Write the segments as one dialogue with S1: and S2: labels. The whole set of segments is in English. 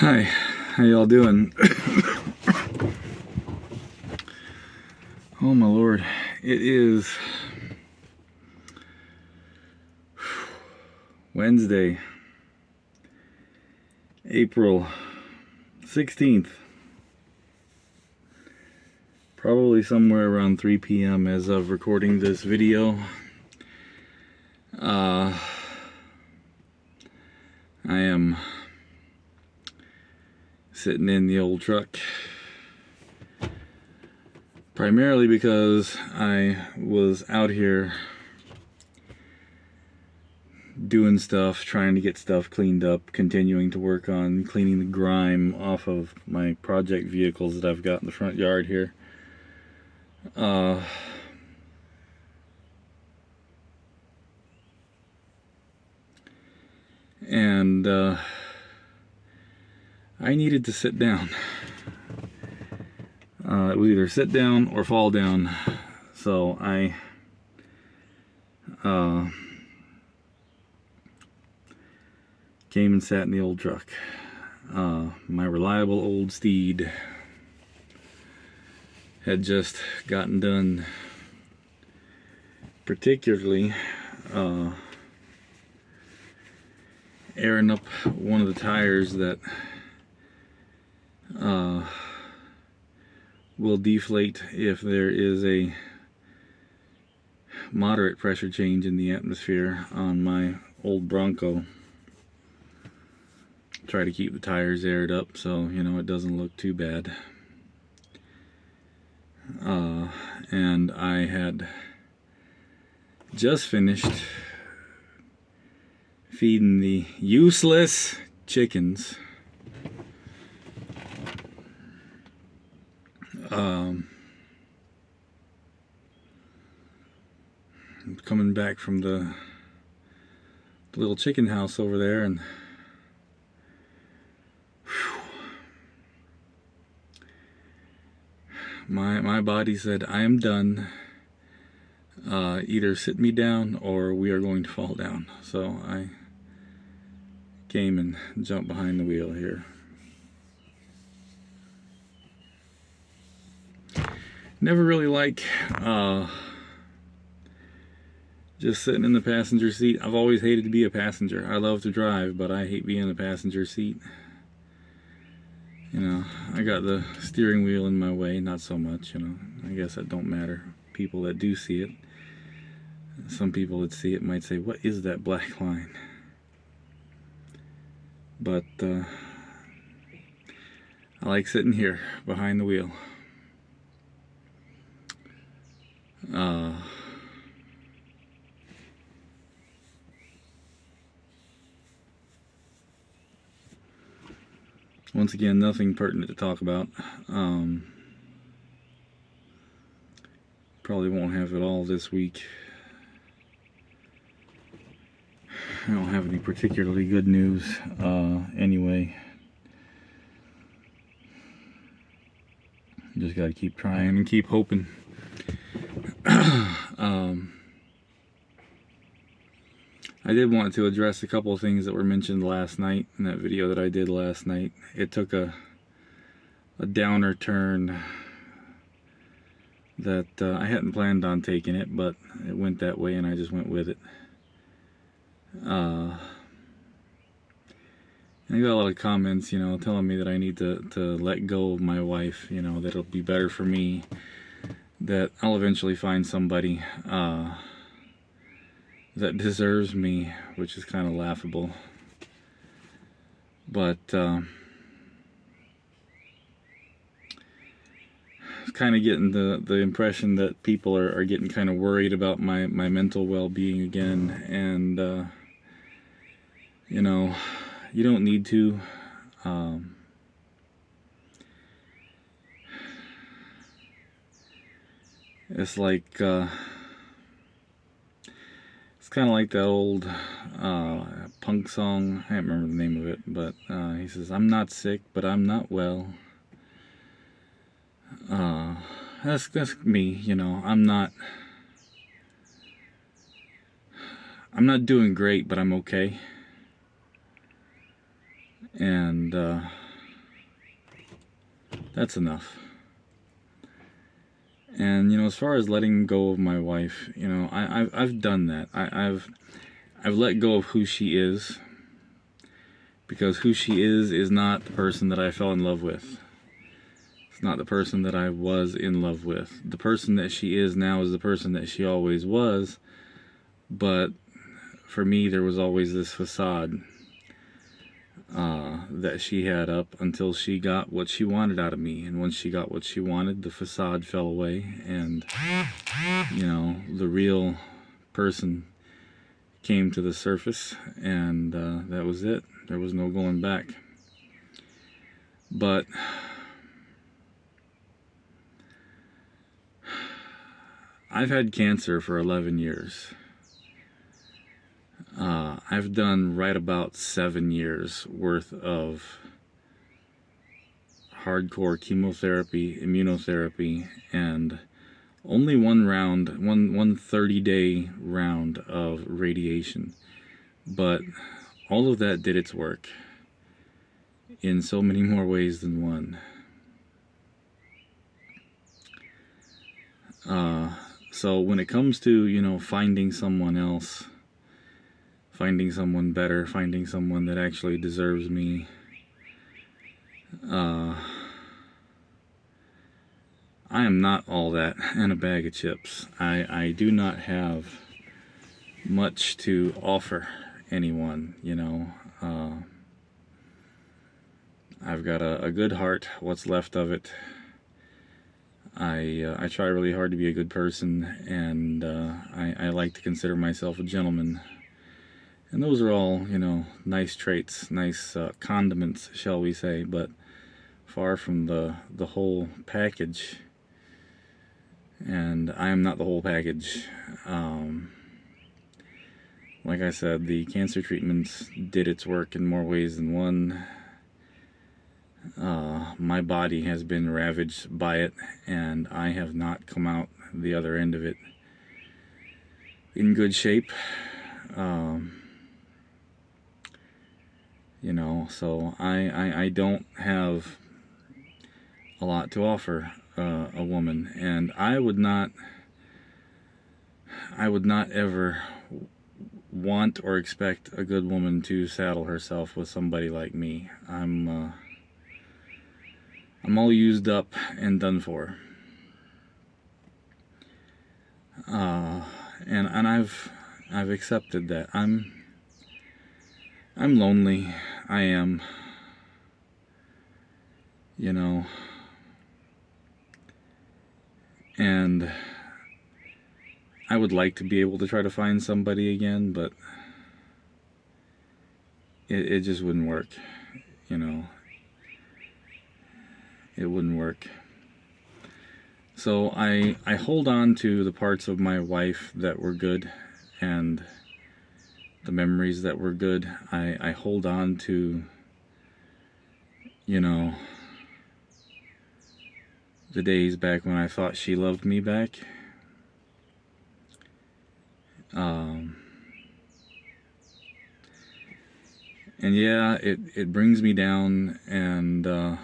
S1: Hi, how y'all doing? Oh my lord, it is Wednesday, April 16th. Probably somewhere around 3 p.m. as of recording this video. I am sitting in the old truck primarily because I was out here doing stuff, trying to get stuff cleaned up, continuing to work on cleaning the grime off of my project vehicles that I've got in the front yard here. And I needed to sit down. It was either sit down or fall down. So I came and sat in the old truck. My reliable old steed had just gotten done particularly airing up one of the tires that will deflate if there is a moderate pressure change in the atmosphere on my old Bronco. Try to keep the tires aired up so it doesn't look too bad. And I had just finished feeding the useless chickens coming back from the little chicken house over there, and my body said, I am done. Either sit me down or we are going to fall down. So I came and jumped behind the wheel here. Never really like just sitting in the passenger seat. I've always hated to be a passenger. I love to drive, but I hate being in the passenger seat. I got the steering wheel in my way, not so much, I guess that don't matter. People that do see it, some people that see it might say, what is that black line? But I like sitting here behind the wheel. Once again, nothing pertinent to talk about. Probably won't have it all this week. I don't have any particularly good news anyway. Just gotta keep trying and keep hoping. I did want to address a couple of things that were mentioned last night in that video that I did last night. It took a downer turn that I hadn't planned on taking it, but it went that way and I just went with it. I got a lot of comments, telling me that I need to let go of my wife, that it'll be better for me, that I'll eventually find somebody that deserves me, which is kind of laughable. But it's kind of getting the impression that people are getting kind of worried about my mental well-being again, and you don't need to. It's like it's kind of like that old punk song. I can't remember the name of it, but he says, I'm not sick, but I'm not well. That's me, I'm not doing great, but I'm okay. And That's enough. And as far as letting go of my wife, I've done that. I've let go of who she is, because who she is not the person that I fell in love with. It's not the person that I was in love with. The person that she is now is the person that she always was, but for me there was always this facade that she had up until she got what she wanted out of me. And once she got what she wanted, the facade fell away, and the real person came to the surface, and that was it. There was no going back. But I've had cancer for 11 years. I've done right about 7 years worth of hardcore chemotherapy, immunotherapy, and only one 30-day round of radiation. But all of that did its work in so many more ways than one. So when it comes to, finding someone else, finding someone better, finding someone that actually deserves me, I am not all that and a bag of chips. I do not have much to offer anyone, I've got a good heart, what's left of it. I try really hard to be a good person, and I like to consider myself a gentleman. And those are all, nice traits, nice condiments, shall we say, but far from the whole package. And I am not the whole package. Like I said, the cancer treatments did its work in more ways than one. My body has been ravaged by it, and I have not come out the other end of it in good shape. So I don't have a lot to offer a woman, and I would not ever want or expect a good woman to saddle herself with somebody like me. I'm all used up and done for. And I've accepted that. I'm lonely. I am. And I would like to be able to try to find somebody again, but it just wouldn't work. It wouldn't work. So I hold on to the parts of my wife that were good, and the memories that were good. I hold on to, the days back when I thought she loved me back. And yeah, it brings me down and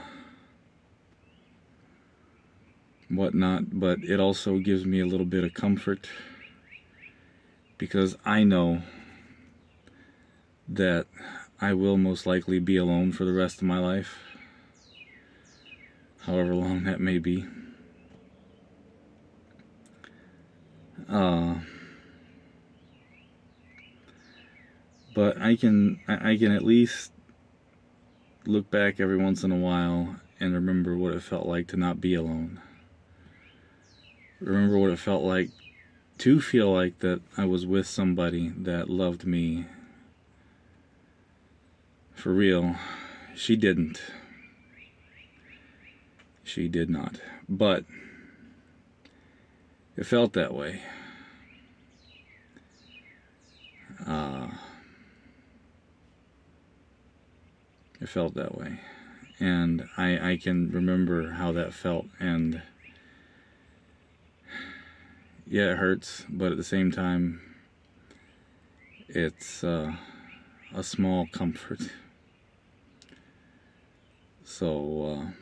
S1: whatnot, but it also gives me a little bit of comfort, because I know that I will most likely be alone for the rest of my life, however long that may be. But I can at least look back every once in a while and remember what it felt like to not be alone. Remember what it felt like to feel like that I was with somebody that loved me for real. She didn't. She did not. But it felt that way. It felt that way. And I can remember how that felt, and yeah, it hurts, but at the same time, it's a small comfort. So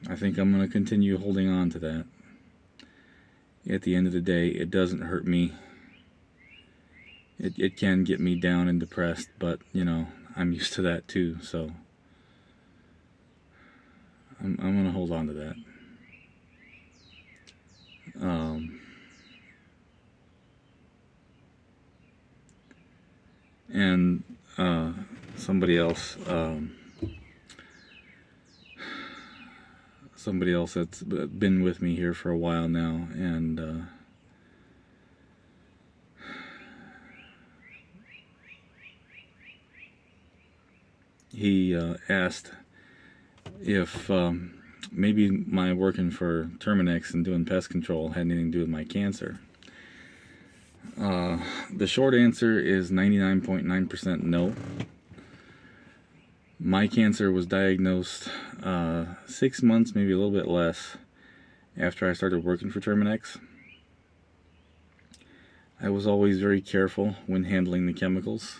S1: I think I'm going to continue holding on to that. At the end of the day, it doesn't hurt me. It can get me down and depressed, but, you know, I'm used to that too, so I'm going to hold on to that. And somebody else that's been with me here for a while now, and he asked if maybe my working for Terminex and doing pest control had anything to do with my cancer. The short answer is 99.9% no. My cancer was diagnosed 6 months, maybe a little bit less, after I started working for Terminex. I was always very careful when handling the chemicals.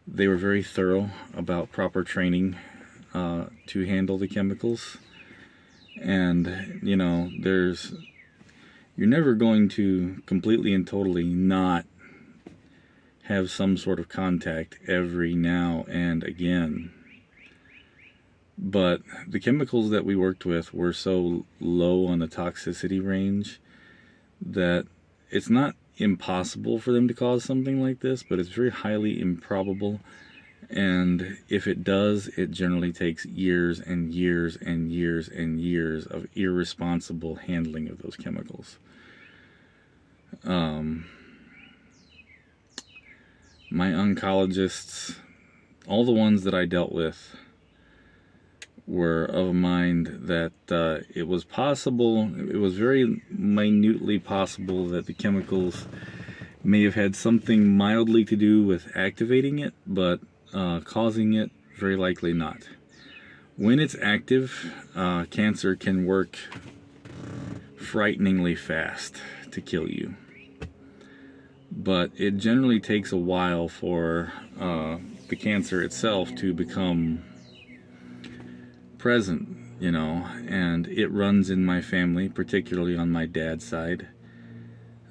S1: They were very thorough about proper training to handle the chemicals. And, you know, you're never going to completely and totally not have some sort of contact every now and again. But the chemicals that we worked with were so low on the toxicity range that it's not impossible for them to cause something like this, but it's very highly improbable. And if it does, it generally takes years and years and years and years of irresponsible handling of those chemicals. My oncologists, all the ones that I dealt with, were of a mind that it was possible, it was very minutely possible that the chemicals may have had something mildly to do with activating it, but causing it, very likely not. When it's active, cancer can work frighteningly fast to kill you. But it generally takes a while for the cancer itself to become present, you know, and it runs in my family, particularly on my dad's side.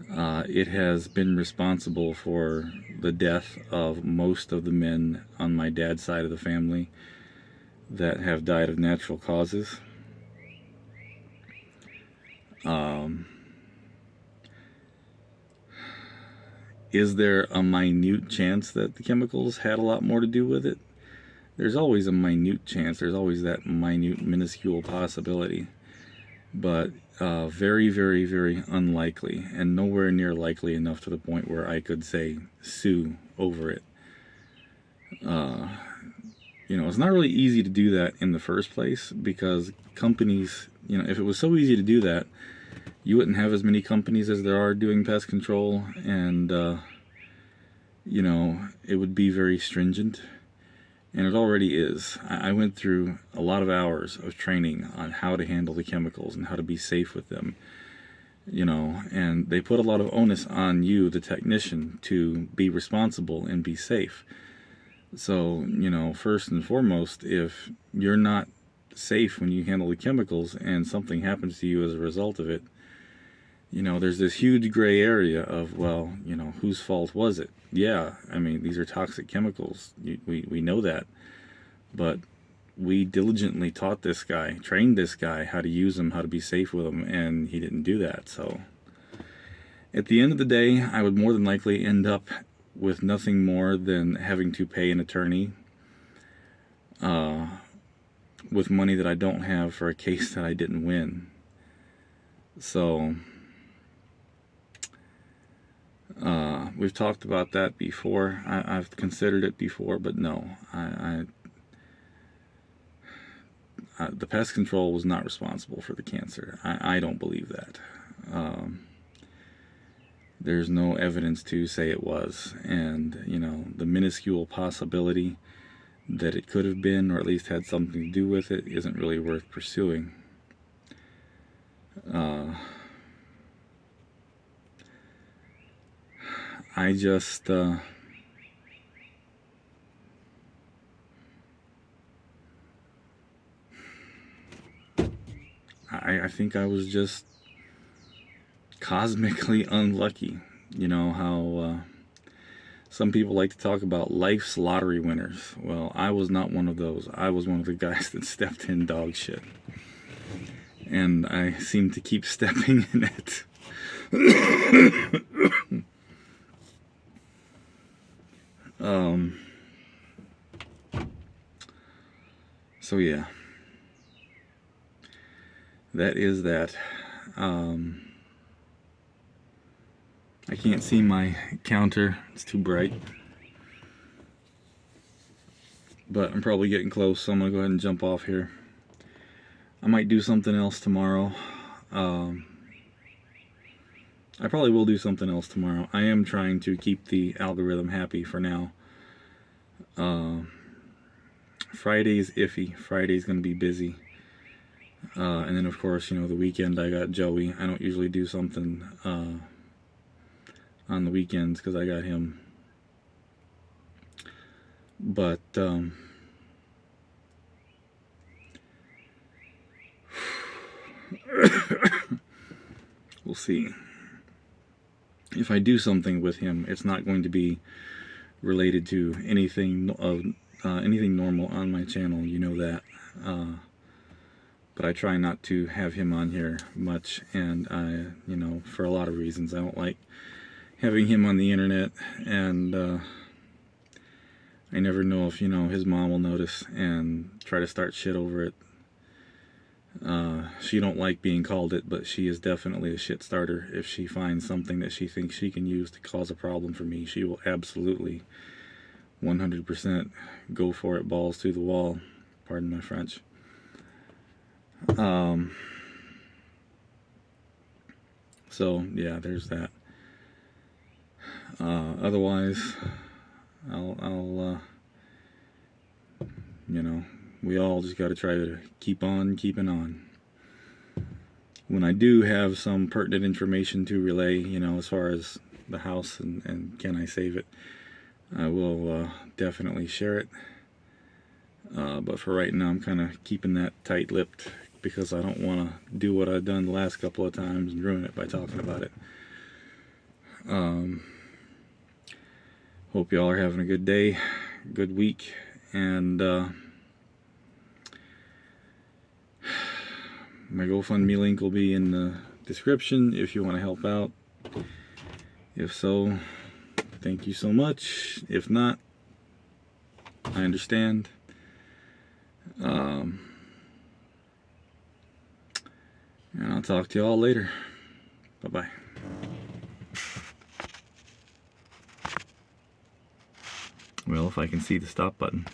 S1: It has been responsible for the death of most of the men on my dad's side of the family that have died of natural causes. Is there a minute chance that the chemicals had a lot more to do with it? There's always a minute chance. There's always that minute, minuscule possibility. But very, very, very unlikely, and nowhere near likely enough to the point where I could say sue over it. You know, it's not really easy to do that in the first place, because companies, you know, if it was so easy to do that, you wouldn't have as many companies as there are doing pest control, and, you know, it would be very stringent. And it already is. I went through a lot of hours of training on how to handle the chemicals and how to be safe with them, you know, and they put a lot of onus on you, the technician, to be responsible and be safe. So, you know, first and foremost, if you're not safe when you handle the chemicals and something happens to you as a result of it, you know, there's this huge gray area of, well, you know, whose fault was it? Yeah, I mean, these are toxic chemicals. We know that. But we diligently taught this guy, trained this guy how to use them, how to be safe with them, and he didn't do that. So at the end of the day, I would more than likely end up with nothing more than having to pay an attorney with money that I don't have for a case that I didn't win. So we've talked about that before. I've considered it before, but no, the pest control was not responsible for the cancer. I don't believe that. There's no evidence to say it was, and, you know, the minuscule possibility that it could have been, or at least had something to do with it, isn't really worth pursuing. I just think I was just cosmically unlucky. You know how some people like to talk about life's lottery winners. Well, I was not one of those. I was one of the guys that stepped in dog shit. And I seem to keep stepping in it. So yeah. That is that. I can't see my counter. It's too bright. But I'm probably getting close, so I'm going to go ahead and jump off here. I might do something else tomorrow. I probably will do something else tomorrow. I am trying to keep the algorithm happy for now. Friday's iffy. Friday's going to be busy. And then, of course, you know, the weekend I got Joey. I don't usually do something on the weekends because I got him. But we'll see. If I do something with him, it's not going to be related to anything normal on my channel. You know that. But I try not to have him on here much, and you know, for a lot of reasons. I don't like having him on the internet, and I never know if, you know, his mom will notice and try to start shit over it. She don't like being called it, but she is definitely a shit starter. If she finds something that she thinks she can use to cause a problem for me, she will absolutely 100% go for it, balls to the wall. Pardon my French. So yeah, there's that. Otherwise, I'll you know, we all just got to try to keep on keeping on. When I do have some pertinent information to relay, you know, as far as the house and can I save it, I will definitely share it. But for right now, I'm kind of keeping that tight-lipped because I don't want to do what I've done the last couple of times and ruin it by talking about it. Hope y'all are having a good day, good week, and my GoFundMe link will be in the description if you want to help out. If so, thank you so much. If not, I understand. And I'll talk to you all later. Bye-bye. Well, if I can see the stop button.